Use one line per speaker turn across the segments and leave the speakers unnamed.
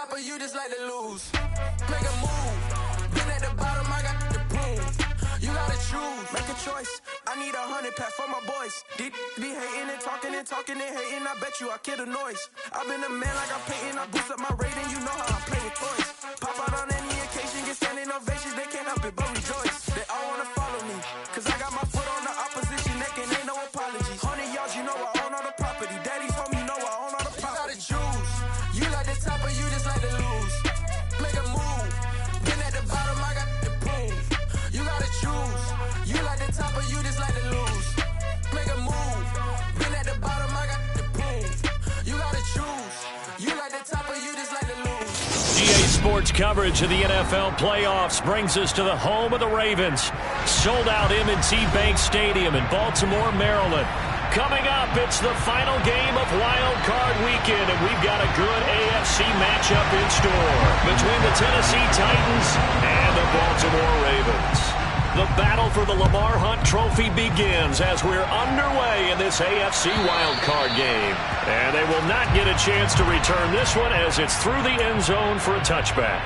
top or you just like to lose? Make a move. Been at the bottom, I got the prove. You gotta choose, make a choice. I need 100 pack for my boys. Be hating and talking and hating. I bet you I kill the noise. I've been a man like I'm Peyton. I boost up my rating. You know how I play with toys. Pop out on any occasion, get standing ovations. They can't help it but rejoice. They all wanna follow me, cause I got my foot on the opposition neck and ain't no apologies. 100 yards, you know I own all the property. Daddy's home, you know I own all the property. You gotta choose. You like the top or you just like to lose? Make a move. Been at the bottom, I got the prove. You gotta choose. You like the top or you just like to lose? Make a move. Been at the bottom, I got the prove. You gotta choose. You like the top or you just like to lose?
GA Sports coverage of the NFL playoffs brings us to the home of the Ravens. Sold out M&T Bank Stadium in Baltimore, Maryland. Coming up, it's the final game of Wild Card Weekend, and we've got a good AFC matchup in store between the Tennessee Titans and the Baltimore Ravens. The battle for the Lamar Hunt Trophy begins as we're underway in this AFC Wild Card game. And they will not get a chance to return this one as it's through the end zone for a touchback.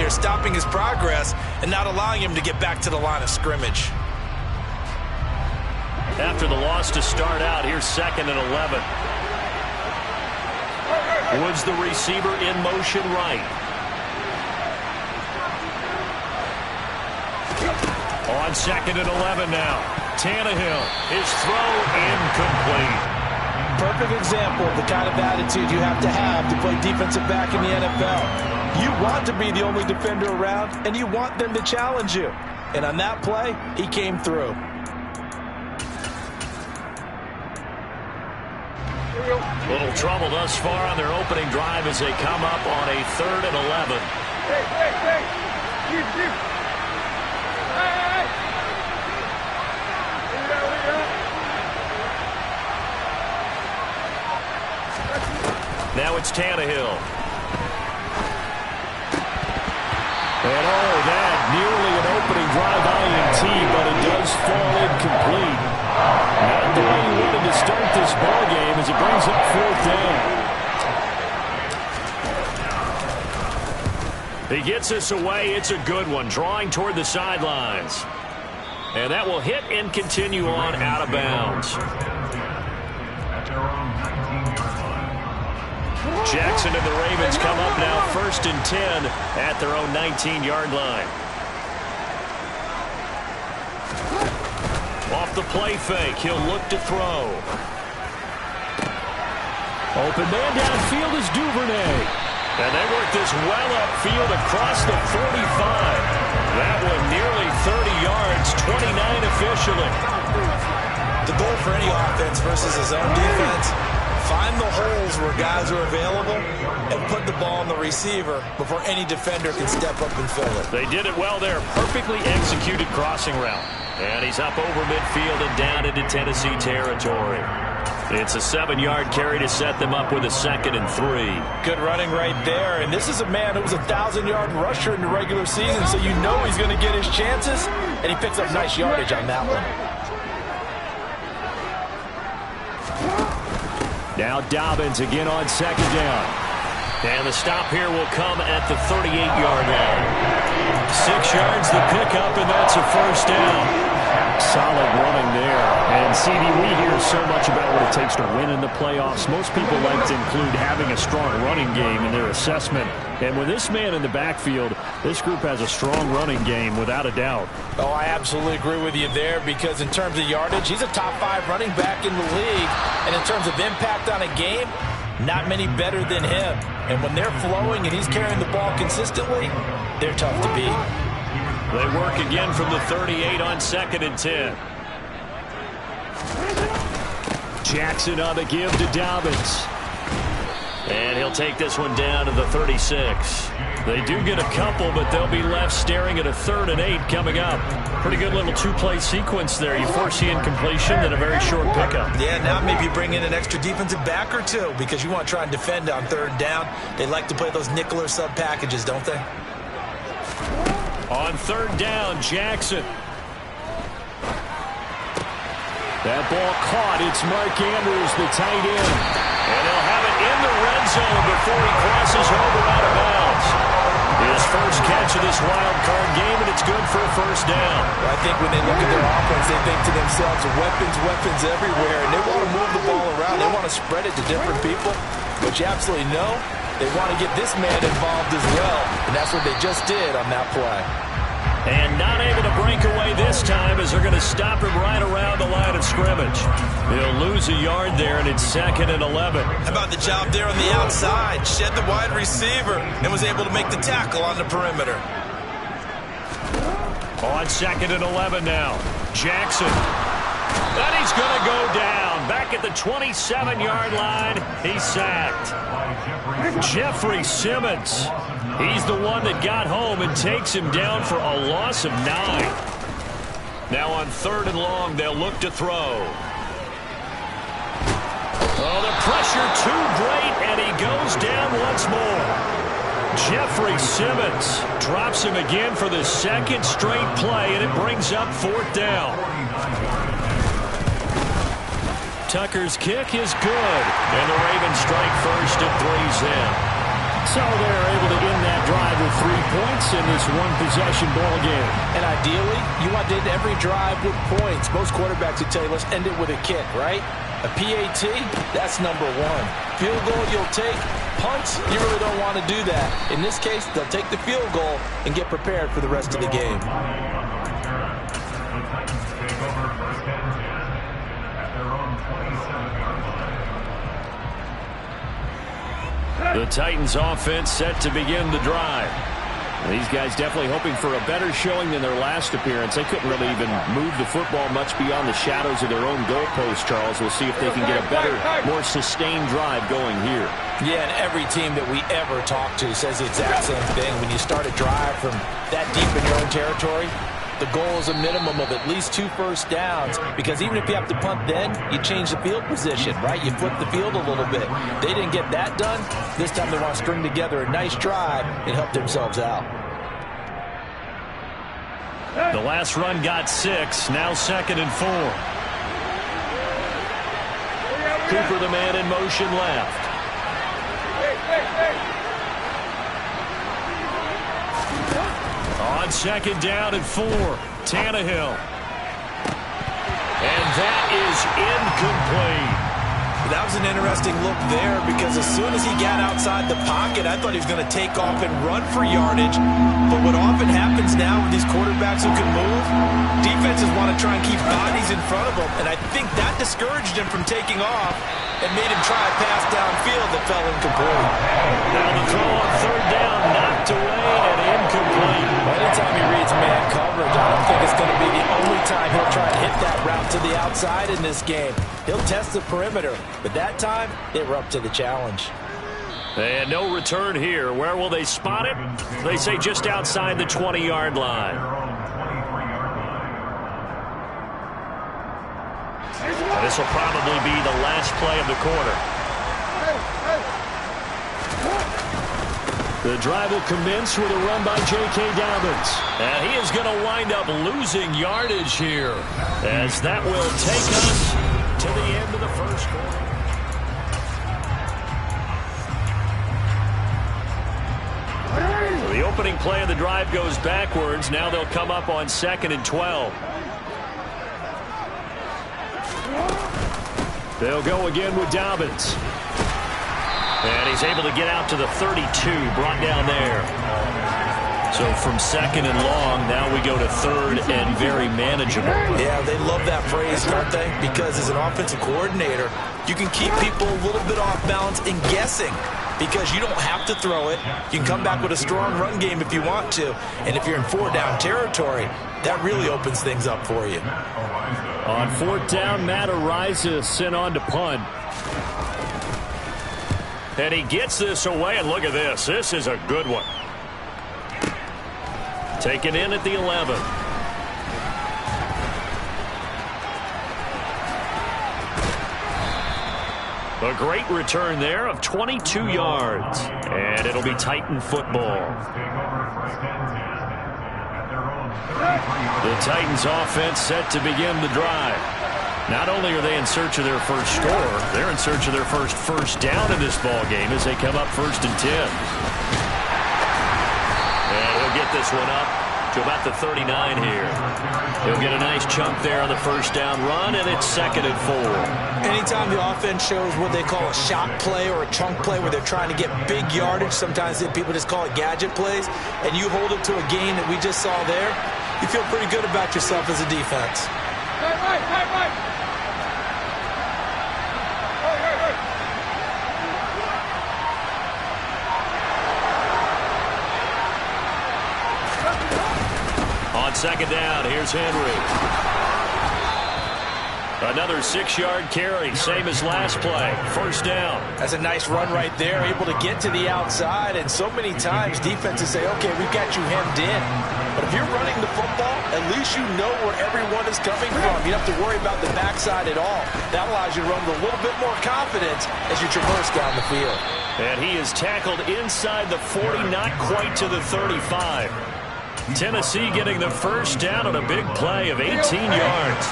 Stopping his progress and not allowing him to get back to the line of scrimmage.
After the loss to start out, here's 2nd and 11. Woods the receiver in motion right. On 2nd and 11 now. Tannehill, his throw incomplete.
Perfect example of the kind of attitude you have to play defensive back in the NFL. You want to be the only defender around, and you want them to challenge you. And on that play, he came through.
Little trouble thus far on their opening drive as they come up on a 3rd and 11. Now it's Tannehill. And that nearly an opening drive INT, but it does fall incomplete. Not the way he wanted to start this ball game as it brings up 4th down. He gets us away. It's a good one, drawing toward the sidelines. And that will hit and continue on out of bounds. Jackson and the Ravens come up now 1st and 10 at their own 19-yard line. Off the play fake, he'll look to throw. Open man downfield is Duvernay. And they work this well upfield across the 45. That one nearly 30 yards, 29 officially.
The goal for any offense versus his own defense, find the holes where guys are available and put the ball on the receiver before any defender can step up and fill it.
They did it well there. Perfectly executed crossing route. And he's up over midfield and down into Tennessee territory. It's a 7-yard carry to set them up with a 2nd and 3.
Good running right there. And this is a man who was a 1,000-yard rusher in the regular season, so you know he's going to get his chances. And he picks up nice yardage on that one.
Now Dobbins again on 2nd down. And the stop here will come at the 38-yard line. 6 yards the pickup, and that's a 1st down. Solid running there. And, CD, we hear so much about what it takes to win in the playoffs. Most people like to include having a strong running game in their assessment. And with this man in the backfield, this group has a strong running game without a doubt.
Oh, I absolutely agree with you there, because in terms of yardage, he's a top 5 running back in the league. And in terms of impact on a game, not many better than him. And when they're flowing and he's carrying the ball consistently, they're tough to beat.
They work again from the 38 on 2nd and 10. Jackson on the give to Dobbins. And he'll take this one down to the 36. They do get a couple, but they'll be left staring at a 3rd and 8 coming up. Pretty good little two-play sequence there. You force the incompletion, then a very short pickup.
Yeah, now maybe bring in an extra defensive back or two because you want to try and defend on 3rd down. They like to play those nickel or sub packages, don't they?
On 3rd down, Jackson. That ball caught. It's Mark Andrews, the tight end. And he'll have it in the red zone before he crosses over out of bounds. His first catch of this wild card game, and it's good for a 1st down.
Well, I think when they look at their offense, they think to themselves, weapons everywhere, and they want to move the ball around. They want to spread it to different people, but you absolutely know they want to get this man involved as well, and that's what they just did on that play.
And not able to break away this time as they're going to stop him right around the line of scrimmage. He'll lose a yard there, and it's 2nd and 11.
How about the job there on the outside? Shed the wide receiver and was able to make the tackle on the perimeter.
On 2nd and 11 now. Jackson. And he's going to go down. Back at the 27-yard line. He's sacked. Jeffrey Simmons. He's the one that got home and takes him down for a loss of 9. Now on 3rd and long, they'll look to throw. Oh, the pressure too great, and he goes down once more. Jeffrey Simmons drops him again for the 2nd straight play, and it brings up 4th down. Tucker's kick is good, and the Ravens strike first at 3's in. So they're able to end that drive with 3 points in this one-possession ball game.
And ideally, you want to end every drive with points. Most quarterbacks would tell you, let's end it with a kick, right? A PAT, that's number 1. Field goal you'll take. Punts, you really don't want to do that. In this case, they'll take the field goal and get prepared for the rest of the game.
The Titans offense set to begin the drive. These guys definitely hoping for a better showing than their last appearance. They couldn't really even move the football much beyond the shadows of their own goalpost, Charles. We'll see if they can get a better, more sustained drive going here.
Yeah, and every team that we ever talk to says the exact same thing. When you start a drive from that deep in your own territory, the goal is a minimum of at least 2 first downs, because even if you have to punt then, you change the field position, right? You flip the field a little bit. They didn't get that done. This time they want to string together a nice drive and help themselves out.
The last run got 6, now 2nd and 4. Cooper, the man in motion left. On 2nd down and 4, Tannehill. And that is incomplete.
That was an interesting look there, because as soon as he got outside the pocket, I thought he was going to take off and run for yardage. But what often happens now with these quarterbacks who can move, defenses want to try and keep bodies in front of them. And I think that discouraged him from taking off and made him try a pass downfield that fell incomplete.
Now the throw on 3rd down, knocked away and incomplete.
Anytime he reads man coverage, I don't think it's going to be the only time he'll try to hit that route to the outside in this game. He'll test the perimeter, but that time, they were up to the challenge.
And no return here. Where will they spot it? They say just outside the 20-yard line. This will probably be the last play of the quarter. The drive will commence with a run by J.K. Dobbins. And he is going to wind up losing yardage here, as that will take us to the end of the first quarter. The opening play of the drive goes backwards. Now they'll come up on 2nd and 12. They'll go again with Dobbins. And he's able to get out to the 32, brought down there. So from second and long, now we go to third and very manageable.
Yeah, they love that phrase, don't they? Because as an offensive coordinator, you can keep people a little bit off balance and guessing because you don't have to throw it. You can come back with a strong run game if you want to. And if you're in 4-down territory, that really opens things up for you.
On 4th down, Matt Araiza sent on to punt. And he gets this away, and look at this. This is a good one. Taken in at the 11. A great return there of 22 yards. And it'll be Titan football. The Titans offense set to begin the drive. Not only are they in search of their first score, they're in search of their first down in this ball game as they come up 1st and 10. And he'll get this one up to about the 39 here. He'll get a nice chunk there on the first down run, and it's 2nd and 4.
Anytime the offense shows what they call a shot play or a chunk play where they're trying to get big yardage, sometimes people just call it gadget plays, and you hold it to a gain that we just saw there, you feel pretty good about yourself as a defense. Right.
On 2nd down, here's Henry. Another 6-yard carry, same as last play. 1st down.
That's a nice run right there, able to get to the outside. And so many times defenses say, okay, we've got you hemmed in. But if you're running the football, at least you know where everyone is coming from. You don't have to worry about the backside at all. That allows you to run with a little bit more confidence as you traverse down the field.
And he is tackled inside the 40, not quite to the 35. Tennessee getting the first down on a big play of 18 yards.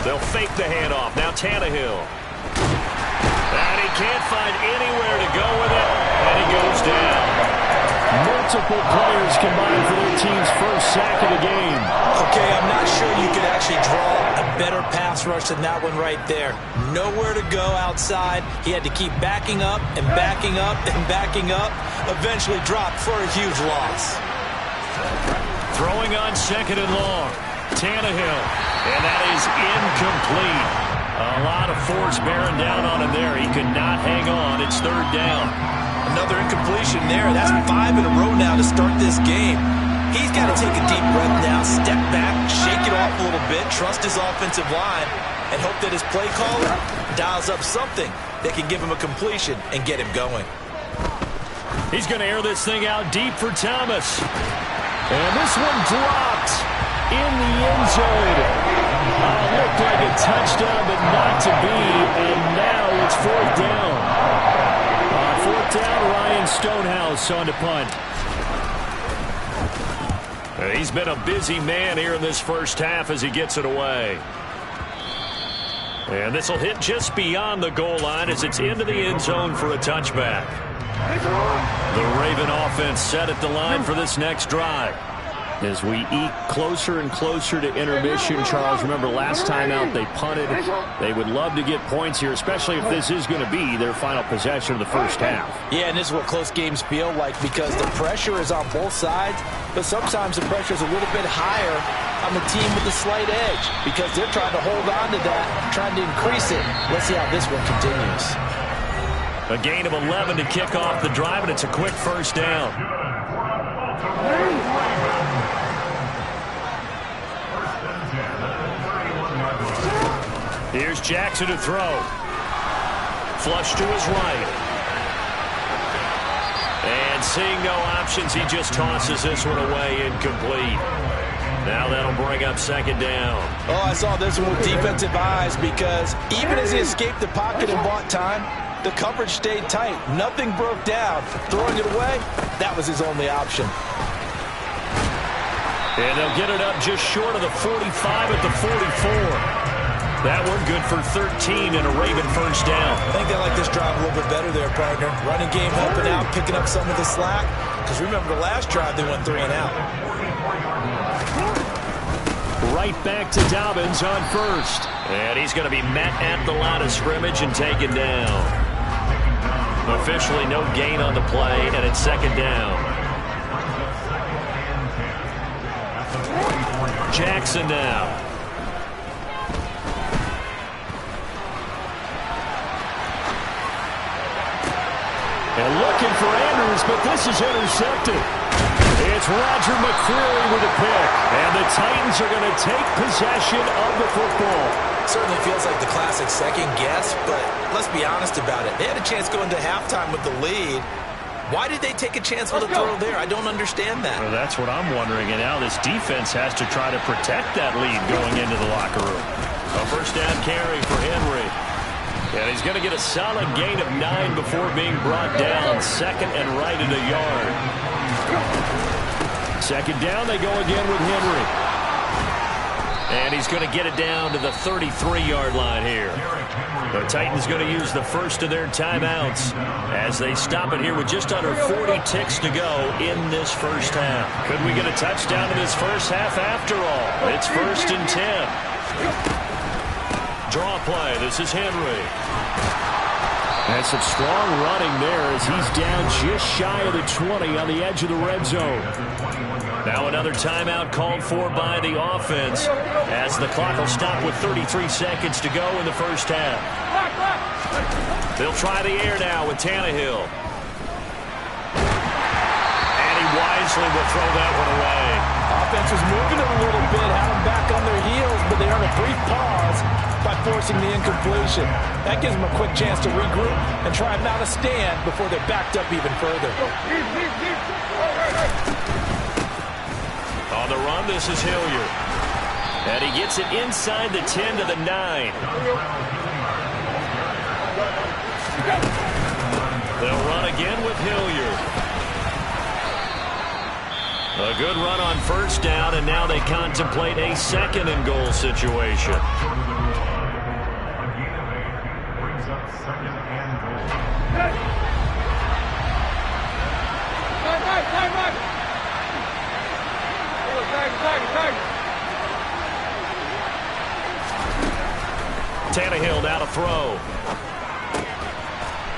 They'll fake the handoff. Now Tannehill. And he can't find anywhere to go with it. And he goes down. Multiple players combined for their team's first sack of the game.
Okay, I'm not sure you could actually draw a better pass rush than that one right there. Nowhere to go outside. He had to keep backing up and backing up and backing up. Eventually dropped for a huge loss.
Throwing on 2nd and long. Tannehill. And that is incomplete. A lot of force bearing down on him there. He could not hang on. It's 3rd down.
Another incompletion there. That's 5 in a row now to start this game. He's got to take a deep breath now, step back, shake it off a little bit, trust his offensive line, and hope that his play caller dials up something that can give him a completion and get him going.
He's going to air this thing out deep for Thomas. And this one dropped in the end zone. Looked like a touchdown, but not to be. And now it's 4th down. 4th down, Ryan Stonehouse on to punt. He's been a busy man here in this first half as he gets it away. And this will hit just beyond the goal line as it's into the end zone for a touchback. The Raven offense set at the line for this next drive. As we eke closer and closer to intermission, Charles, remember last time out they punted. They would love to get points here, especially if this is going to be their final possession of the first half.
Yeah, and this is what close games feel like because the pressure is on both sides, but sometimes the pressure is a little bit higher on the team with the slight edge because they're trying to hold on to that, trying to increase it. Let's see how this one continues.
A gain of 11 to kick off the drive, and it's a quick first down. Here's Jackson to throw. Flush to his right. And seeing no options, he just tosses this one away, incomplete. Now that'll bring up 2nd down.
Oh, I saw this one with defensive eyes because even as he escaped the pocket and bought time, the coverage stayed tight. Nothing broke down. Throwing it away, that was his only option.
And they'll get it up just short of the 45 at the 44. That one good for 13 and a Raven first down.
I think they like this drive a little bit better there, partner. Running game helping out, picking up some of the slack. Because remember the last drive, they went 3 and out.
Right back to Dobbins on first. And he's going to be met at the line of scrimmage and taken down. Officially no gain on the play, and it's second down. Jackson now. And looking for Andrews, but this is intercepted. It's Roger McCreary with a pick. And the Titans are going to take possession of the football.
Certainly feels like the classic second guess, but let's be honest about it. They had a chance going to halftime with the lead. Why did they take a chance with a throw there? I don't understand that.
Well, that's what I'm wondering. And now this defense has to try to protect that lead going into the locker room. A first down carry for Henry. And he's going to get a solid gain of 9 before being brought down. Second and right at a yard. Second down, they go again with Henry. And he's going to get it down to the 33-yard line here. The Titans going to use the first of their timeouts as they stop it here with just under 40 ticks to go in this first half. Could we get a touchdown in this first half after all? It's 1st and 10. Draw play. This is Henry. And some strong running there as he's down just shy of the 20 on the edge of the red zone. Now another timeout called for by the offense as the clock will stop with 33 seconds to go in the first half. They'll try the air now with Tannehill. And he wisely will throw that one away.
Offense was moving it a little bit, had them back on their heels, but they earned a brief pause by forcing the incompletion. That gives them a quick chance to regroup and try and mount a stand before they're backed up even further.
On the run, this is Hilliard. And he gets it inside the 10 to the 9. They'll run again with Hilliard. A good run on first down, and now they contemplate a second and goal situation. Tannehill now to throw.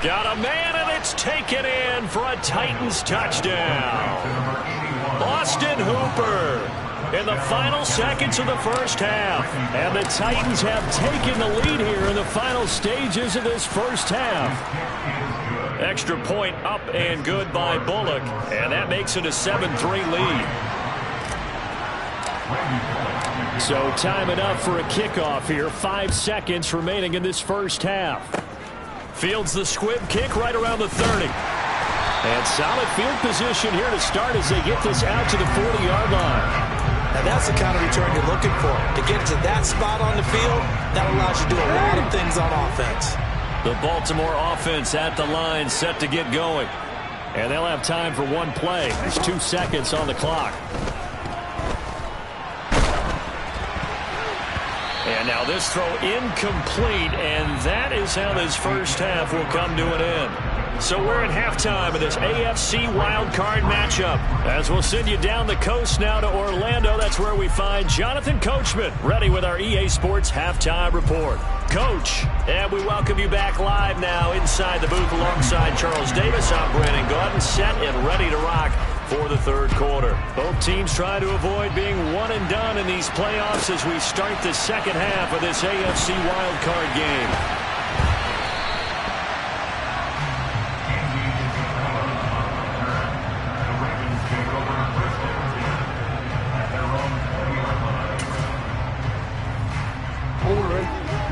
Got a man, and it's taken in for a Titans touchdown. Austin Hooper in the final seconds of the first half. And the Titans have taken the lead here in the final stages of this first half. Extra point up and good by Bullock. And that makes it a 7-3 lead. So time enough for a kickoff here. 5 seconds remaining in this first half. Fields the squib kick right around the 30. And solid field position here to start as they get this out to the 40-yard line.
And that's the kind of return you're looking for. To get to that spot on the field, that allows you to do a lot of things on offense.
The Baltimore offense at the line set to get going. And they'll have time for one play. There's 2 seconds on the clock. And now this throw incomplete, and that is how this first half will come to an end. So we're at halftime of this AFC wildcard matchup. As we'll send you down the coast now to Orlando, that's where we find Jonathan Coachman, ready with our EA Sports Halftime Report. Coach, and we welcome you back live now inside the booth alongside Charles Davis. I'm Brandon Gaudin, set and ready to rock for the third quarter. Both teams try to avoid being one and done in these playoffs as we start the second half of this AFC wildcard game.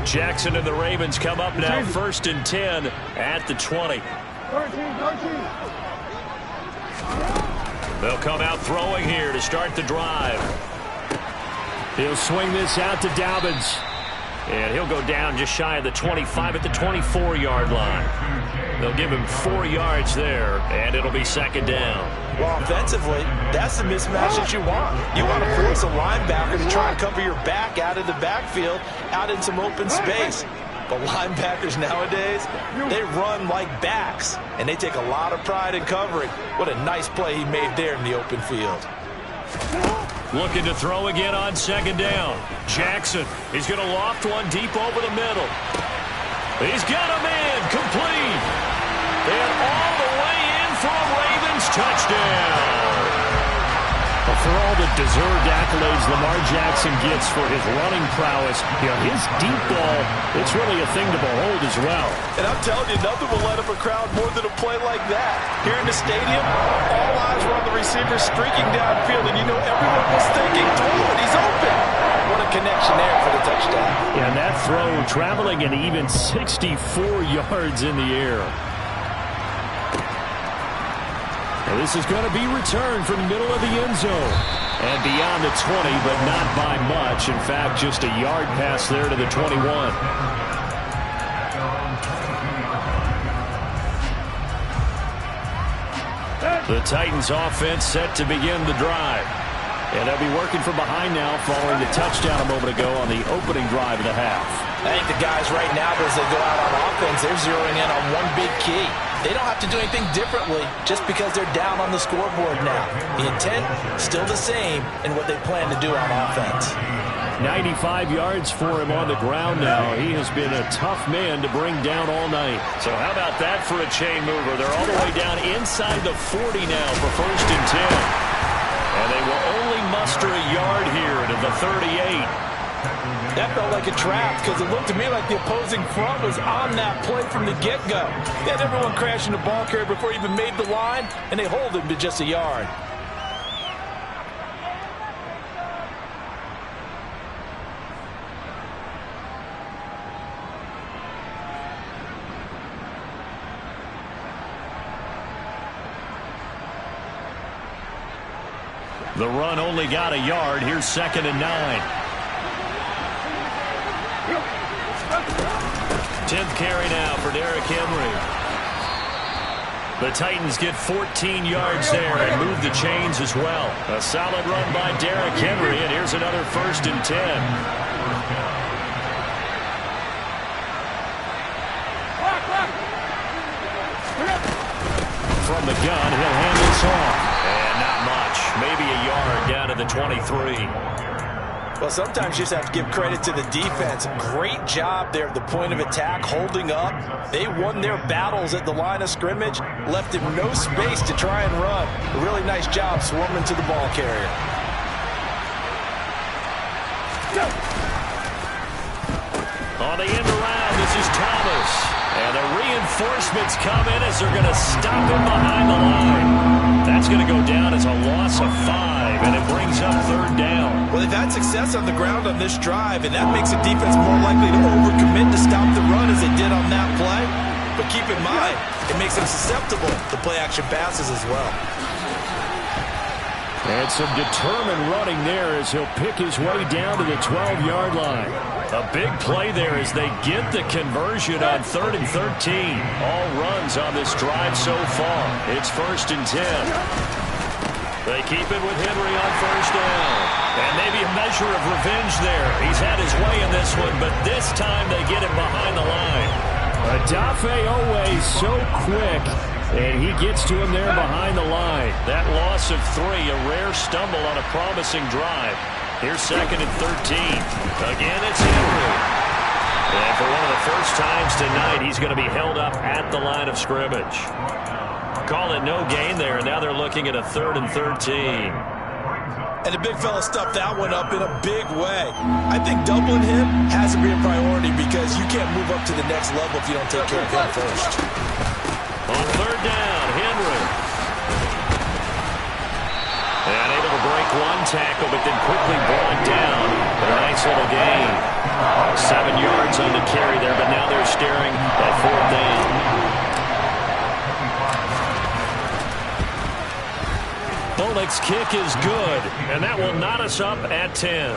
Jackson and the Ravens come up now, 1st and 10 at the 20. They'll come out throwing here to start the drive. He'll swing this out to Dobbins. And he'll go down just shy of the 25 at the 24-yard line. They'll give him 4 yards there, and it'll be second down.
Well, offensively, that's the mismatch that you want. You want to force a linebacker to try and cover your back out of the backfield, out in some open space. But linebackers nowadays, they run like backs, and they take a lot of pride in covering. What a nice play he made there in the open field.
Looking to throw again on second down. Jackson, he's going to loft one deep over the middle. He's got him in, complete. And all the way in for a Ravens touchdown. For all the deserved accolades Lamar Jackson gets for his running prowess, his deep ball, it's really a thing to behold as well.
And I'm telling you, nothing will light up a crowd more than a play like that. Here in the stadium, all eyes were on the receiver streaking downfield, and you know everyone was thinking, throw it, he's open. What a connection there for the touchdown.
And that throw traveling an even 64 yards in the air. And this is going to be returned from the middle of the end zone. And beyond the 20, but not by much. In fact, just a yard pass there to the 21. The Titans offense set to begin the drive. And they'll be working from behind now following the touchdown a moment ago on the opening drive of the half.
I think the guys right now, as they go out on offense, they're zeroing in on one big key. They don't have to do anything differently just because they're down on the scoreboard now. The intent, still the same in what they plan to do on offense.
95 yards for him on the ground now. He has been a tough man to bring down all night. So how about that for a chain mover? They're all the way down inside the 40 now for 1st and 10. And they will only muster a yard here to the 38.
That felt like a trap because it looked to me like the opposing front was on that play from the get-go. They had everyone crashing the ball carrier before he even made the line, and they hold him to just a yard.
The run only got a yard. Here's 2nd and 9. 10th carry now for Derrick Henry. The Titans get 14 yards there and move the chains as well. A solid run by Derrick Henry, and here's another 1st and 10. From the gun, he'll hand this off. And not much. Maybe a yard down to the 23.
Well, sometimes you just have to give credit to the defense. Great job there at the point of attack, holding up. They won their battles at the line of scrimmage, left him no space to try and run. A really nice job swarming to the ball carrier.
On the end around, this is Thomas. And the reinforcements come in as they're going to stop him behind the line. That's going to go down as a loss of 5, and it brings up 3rd down.
Well, they've had success on the ground on this drive, and that makes the defense more likely to overcommit to stop the run as they did on that play. But keep in mind, it makes them susceptible to play-action passes as well.
And some determined running there as he'll pick his way down to the 12-yard line. A big play there as they get the conversion on 3rd and 13. All runs on this drive so far. It's 1st and 10. They keep it with Henry on 1st down. And maybe a measure of revenge there. He's had his way in this one, but this time they get him behind the line. Odafe Oweh so quick, and he gets to him there behind the line. That loss of 3, a rare stumble on a promising drive. Here's 2nd and 13. Again, it's Henry. And for one of the first times tonight, he's going to be held up at the line of scrimmage. Call it no gain there, and now they're looking at a 3rd and 13.
And the big fella stuffed that one up in a big way. I think doubling him has to be a priority because you can't move up to the next level if you don't take care of him first.
On 3rd down, Henry. And able to break one tackle, but then quickly brought down. But a nice little gain. 7 yards on the carry there, but now they're staring at 4th down. Bullock's kick is good, and that will knot us up at 10.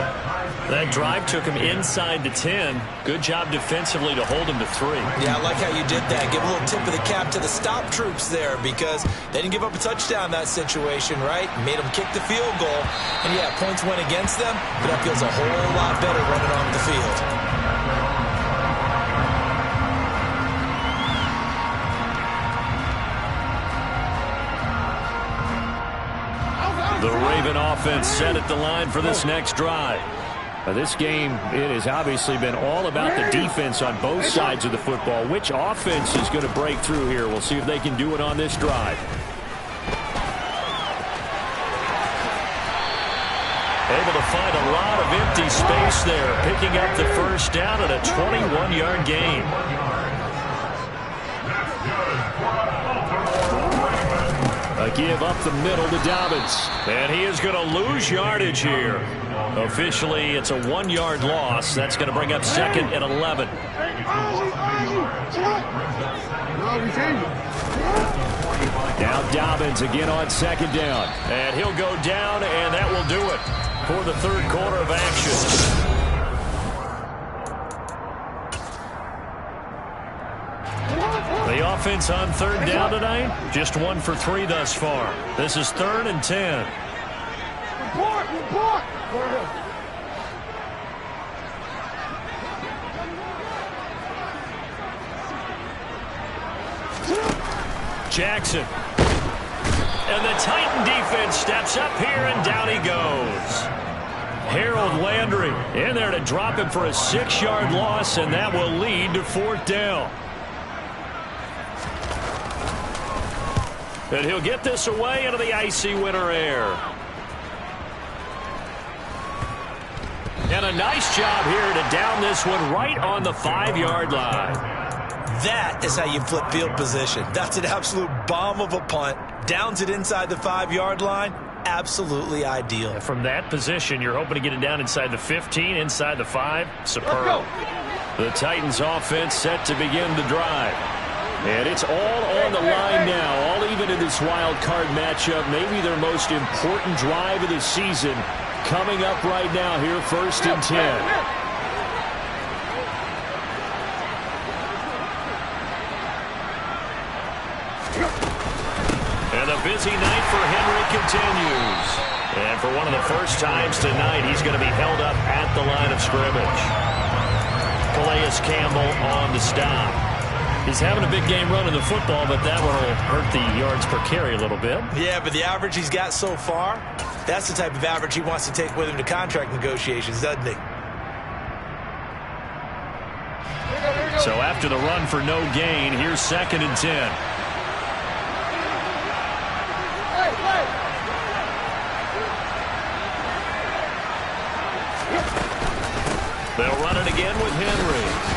That drive took him inside the 10. Good job defensively to hold him to 3.
Yeah, I like how you did that. Give a little tip of the cap to the stop troops there because they didn't give up a touchdown in that situation, right? Made them kick the field goal. And, yeah, points went against them, but that feels a whole lot better running off the field.
The Raven offense set at the line for this next drive.
This game, it has obviously been all about the defense on both sides of the football. Which offense is going to break through here? We'll see if they can do it on this drive.
Able to find a lot of empty space there, picking up the first down at a 21-yard gain.
A give up the middle to Dobbins.
And he is going to lose yardage here. Officially, it's a 1-yard loss. That's going to bring up second and 11.
Now Dobbins again on second down.
And he'll go down, and that will do it for the third quarter of action. The offense on third down tonight, just 1 for 3 thus far. This is 3rd and 10. Jackson. And the Titan defense steps up here, and down he goes. Harold Landry in there to drop him for a 6-yard loss, and that will lead to 4th down. And he'll get this away into the icy winter air. And a nice job here to down this one right on the 5-yard line.
That is how you flip field position. That's an absolute bomb of a punt. Downs it inside the 5-yard line. Absolutely ideal.
From that position, you're hoping to get it down inside the 15, inside the 5. Superb. The Titans offense set to begin the drive.
And it's all on the line now, all even in this wild card matchup. Maybe their most important drive of the season coming up right now here, 1st and 10.
And the busy night for Henry continues. And for one of the first times tonight, he's going to be held up at the line of scrimmage. Calais Campbell on the stop. He's having a big game running the football, but that one will hurt the yards per carry a little bit.
Yeah, but the average he's got so far, that's the type of average he wants to take with him to contract negotiations, doesn't he?
So after the run for no gain, here's 2nd and 10. They'll run it again with Henry.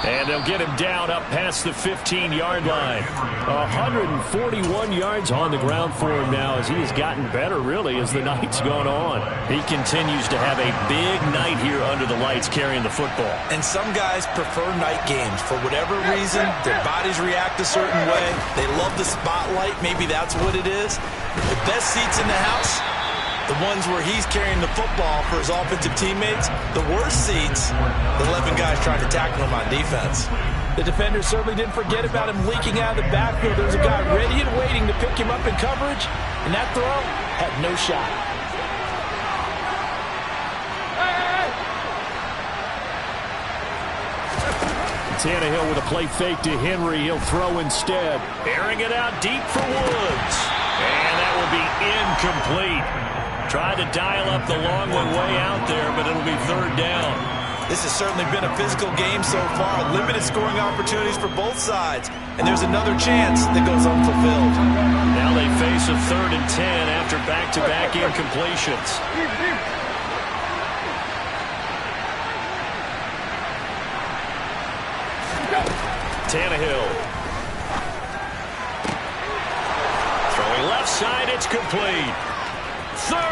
And they'll get him down up past the 15-yard line.
141 yards on the ground for him now as he has gotten better, really, as the night's gone on.
He continues to have a big night here under the lights carrying the football.
And some guys prefer night games. For whatever reason, their bodies react a certain way. They love the spotlight. Maybe that's what it is. The best seats in the house, the ones where he's carrying the football for his offensive teammates. The worst seats, the 11 guys trying to tackle him on defense.
The defender certainly didn't forget about him leaking out of the backfield. There's a guy ready and waiting to pick him up in coverage, and that throw had no shot.
Tannehill with a play fake to Henry. He'll throw instead.
Airing it out deep for Woods. And that will be incomplete. Tried to dial up the long one way out there, but it'll be 3rd down.
This has certainly been a physical game so far. Limited scoring opportunities for both sides. And there's another chance that goes unfulfilled.
Now they face a 3rd and 10 after back-to-back incompletions. Tannehill. Throwing left side, it's complete. 30.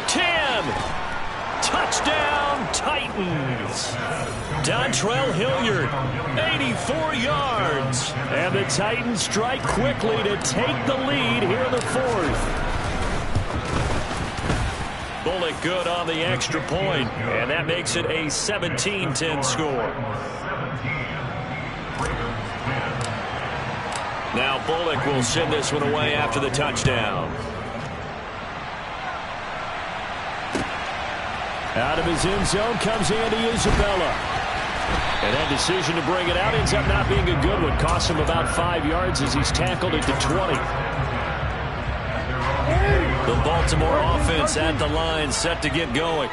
10. Touchdown, Titans. Dontrell Hilliard, 84 yards.
And the Titans strike quickly to take the lead here in the 4th.
Bullock good on the extra point, and that makes it a 17-10 score. Now Bullock will send this one away after the touchdown.
Out of his end zone comes Andy Isabella.
And that decision to bring it out ends up not being a good one. Costs him about 5 yards as he's tackled at the 20. The Baltimore offense at the line, set to get going.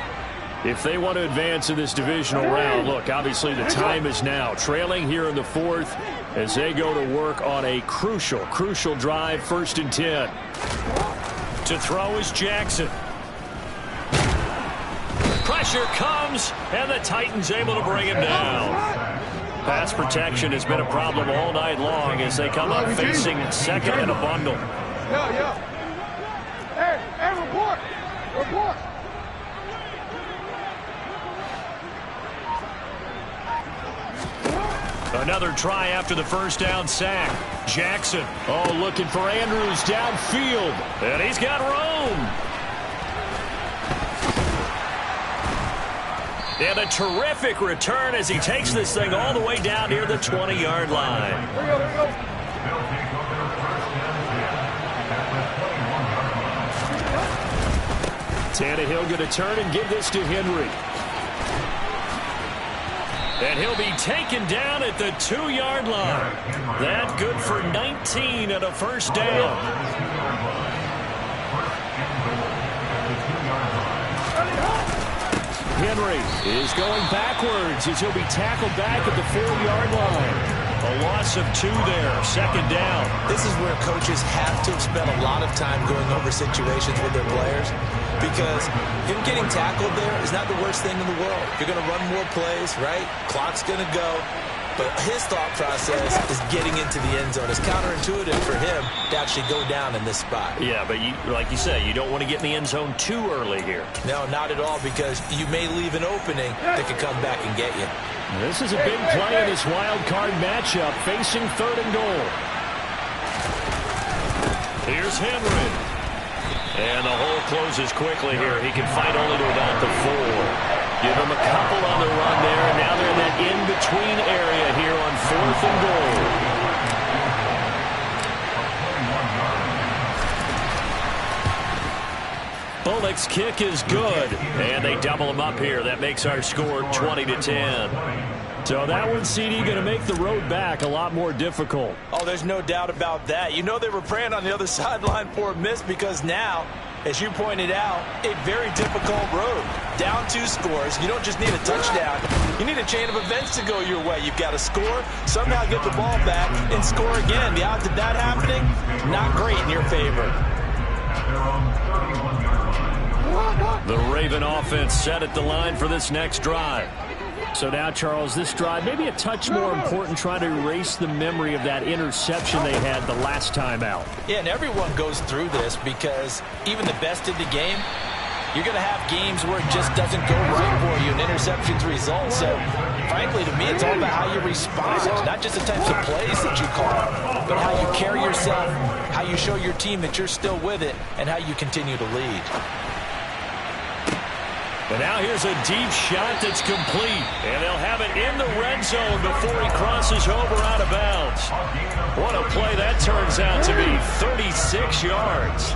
If they want to advance in this divisional round, look, obviously the time is now. Trailing here in the fourth as they go to work on a crucial drive, 1st and 10. To throw is Jackson. Pressure comes, and the Titans able to bring him down. Pass protection has been a problem all night long as they come up facing 2nd and a bundle.
Hey, report!
Another try after the 1st down sack. Jackson, looking for Andrews downfield, and he's got room. And a terrific return as he takes this thing all the way down near the 20-yard line.
Here we go.
Tannehill going to turn and give this to Henry. And he'll be taken down at the 2-yard line. That good for 19 and a 1st down. Henry is going backwards as he'll be tackled back at the 4-yard line. A loss of 2 there, 2nd down.
This is where coaches have to spend a lot of time going over situations with their players, because him getting tackled there is not the worst thing in the world. You're going to run more plays, right? Clock's going to go. But his thought process is getting into the end zone. It's counterintuitive for him to actually go down in this spot.
Yeah, but like you say, you don't want to get in the end zone too early here.
No, not at all, because you may leave an opening that could come back and get you.
This is a big play in this wild card matchup, facing 3rd and goal. Here's Henry. And the hole closes quickly here. He can fight only to about the 4. Give him a couple on the run there, and now they're in that in-between area here on 4th and goal. Bullock's kick is good, and they double him up here. That makes our score 20-10. So that one, CD, going to make the road back a lot more difficult.
Oh, there's no doubt about that. You know they were praying on the other sideline for a miss, because now, as you pointed out, a very difficult road. Down 2 scores. You don't just need a touchdown. You need a chain of events to go your way. You've got to score, somehow get the ball back, and score again. The odds of that happening, not great in your favor.
The Raven offense set at the line for this next drive. So now, Charles, this drive maybe a touch more important, trying to erase the memory of that interception they had the last time out.
Yeah, and everyone goes through this, because even the best in the game, you're going to have games where it just doesn't go right for you and interceptions result. So, frankly, to me, it's all about how you respond, not just the types of plays that you call, but how you carry yourself, how you show your team that you're still with it, and how you continue to lead.
But now here's a deep shot that's complete, and they'll have it in the red zone before he crosses over out of bounds. What a play that turns out to be, 36 yards.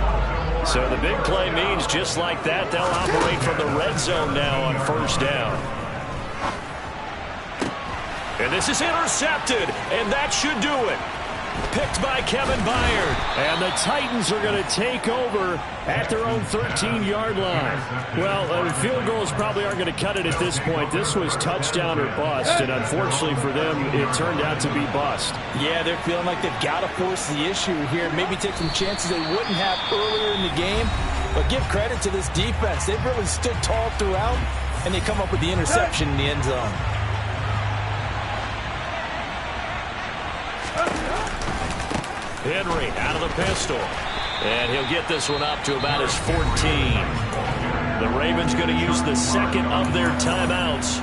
So the big play means just like that, they'll operate from the red zone now on 1st down. And this is intercepted, and that should do it. Picked by Kevin Byard. And the Titans are going to take over at their own 13-yard line. Well, field goals probably aren't going to cut it at this point. This was touchdown or bust, and unfortunately for them, it turned out to be bust.
Yeah, they're feeling like they've got to force the issue here. Maybe take some chances they wouldn't have earlier in the game. But give credit to this defense. They've really stood tall throughout, and they come up with the interception in the end zone.
Henry out of the pistol. And he'll get this one up to about his 14. The Ravens going to use the second of their timeouts,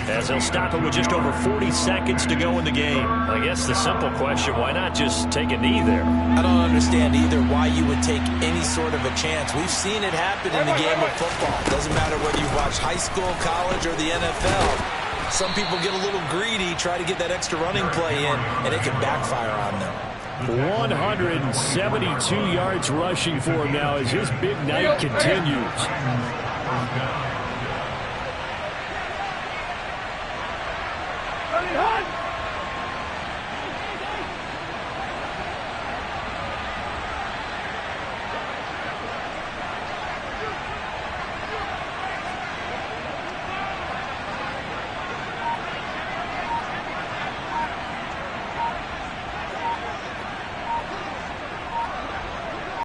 as they'll stop it with just over 40 seconds to go in the game. I guess the simple question, why not just take a knee there?
I don't understand either why you would take any sort of a chance. We've seen it happen in the game of football. Doesn't matter whether you watch high school, college, or the NFL. Some people get a little greedy, try to get that extra running play in, and it can backfire on them.
172 yards rushing for him now as his big night continues.